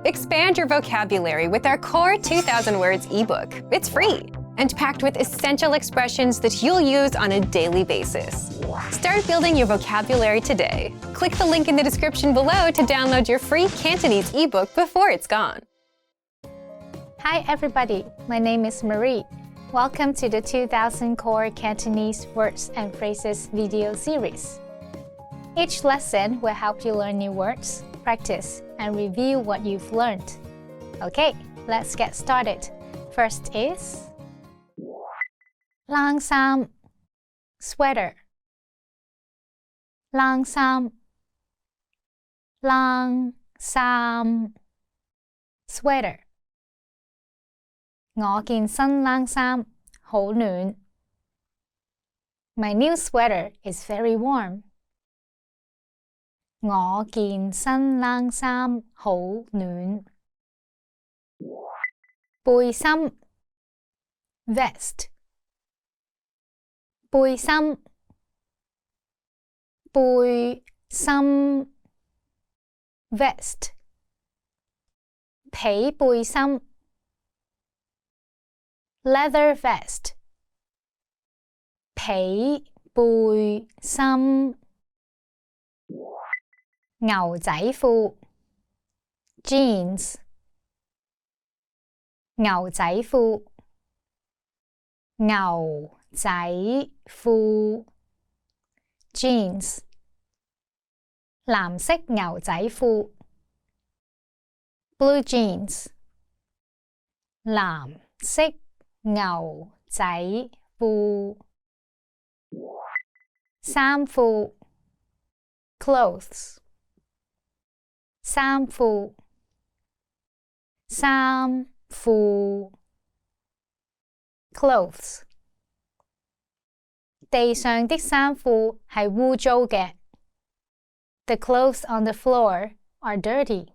Expand your vocabulary with our Core 2000 Words ebook. It's free and packed with essential expressions that you'll use on a daily basis. Start building your vocabulary today. Click the link in the description below to download your free Cantonese ebook before it's gone. Hi everybody, my name is Marie. Welcome to the 2000 Core Cantonese Words and Phrases video series. Each lesson will help you learn new words, practice, and review what you've learned. Okay, let's get started. First is 冷衫 sweater 冷衫 冷衫 sweater 我件新冷衫好暖 My new sweater is very warm. 我件新冷衫好暖。背心 vest 背心背心 vest 皮背心 leather vest 皮背心牛仔褲 jeans 牛仔褲牛仔褲 jeans 藍色牛仔褲 blue jeans 藍色牛仔褲衫褲 clothes 衫褲衫褲 clothes 地上的衫褲係污糟嘅 The clothes on the floor are dirty.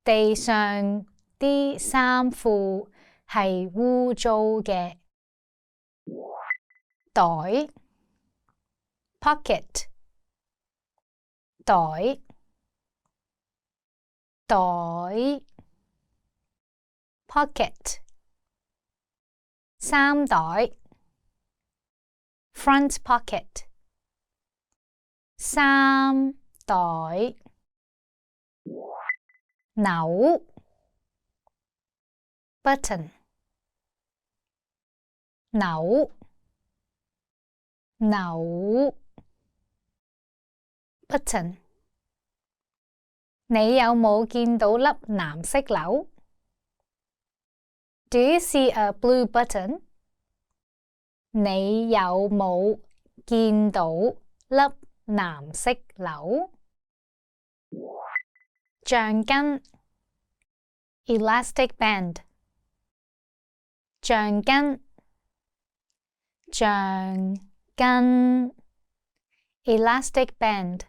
地上啲衫褲係污糟嘅袋 pocket 袋袋 pocket 衫袋 front pocket 衫袋紐 button 紐紐 button 你有冇見到粒藍色紐 Do you see a blue button? 你有冇見到粒藍色紐橡筋 elastic band 橡筋橡筋 elastic band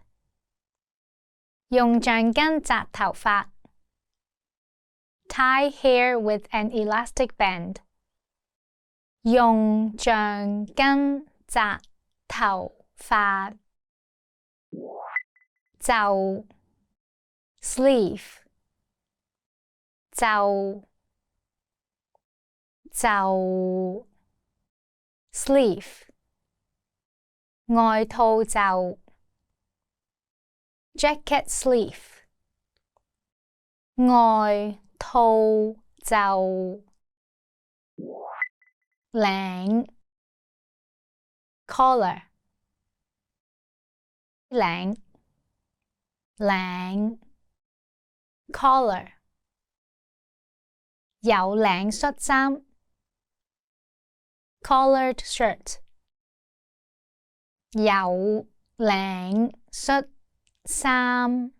用橡筋紮頭髮 tie hair with an elastic band 用橡筋紮頭髮袖 sleeve 袖袖 sleeve 外套袖 jacket sleeve 外套袖領 collar 領領 collar 有領恤衫 collared shirt 有領恤衫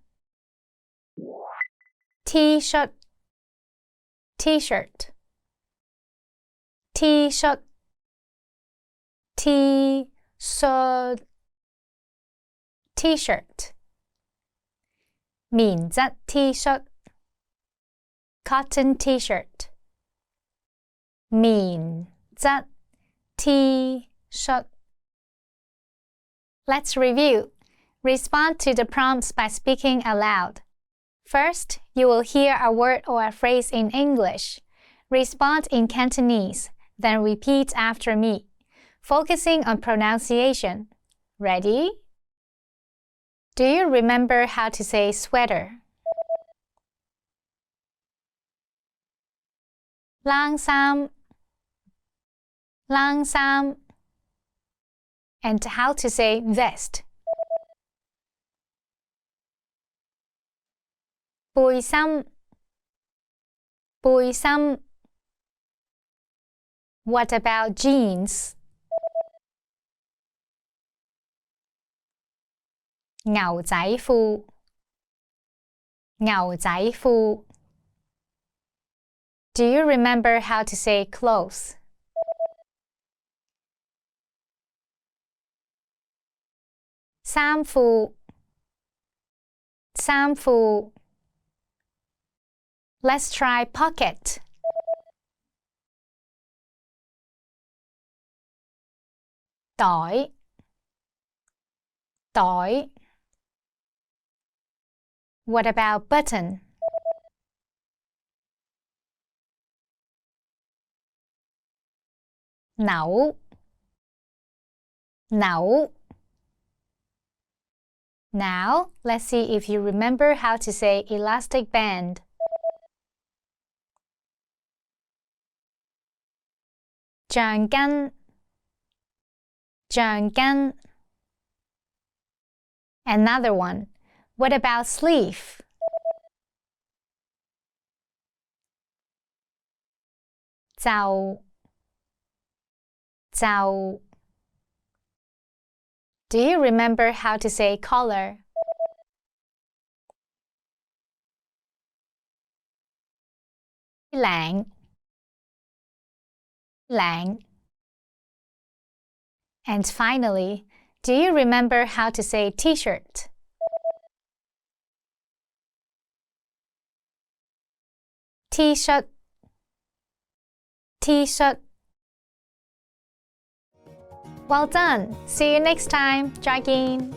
T-shirt T-shirt T-shirt T-shirt T-shirt 棉質 T-shirt cotton T-shirt 棉質 T-shirt Let's review. Respond to the prompts by speaking aloud. First, you will hear a word or a phrase in English. Respond in Cantonese, then repeat after me, focusing on pronunciation. Ready? Do you remember how to say sweater? 冷衫 冷衫 And how to say vest? 背心背心 What about jeans? 牛仔褲牛仔褲 Do you remember how to say clothes? 衫褲衫褲 Let's try pocket. 袋袋 What about button? 紐紐 Now, let's see if you remember how to say elastic band. 橡筋橡筋 Another one. What about sleeve? 袖袖 Do you remember how to say collar? 領領 And finally, do you remember how to say t-shirt? T-shirt T-shirt Well done! See you next time. 再見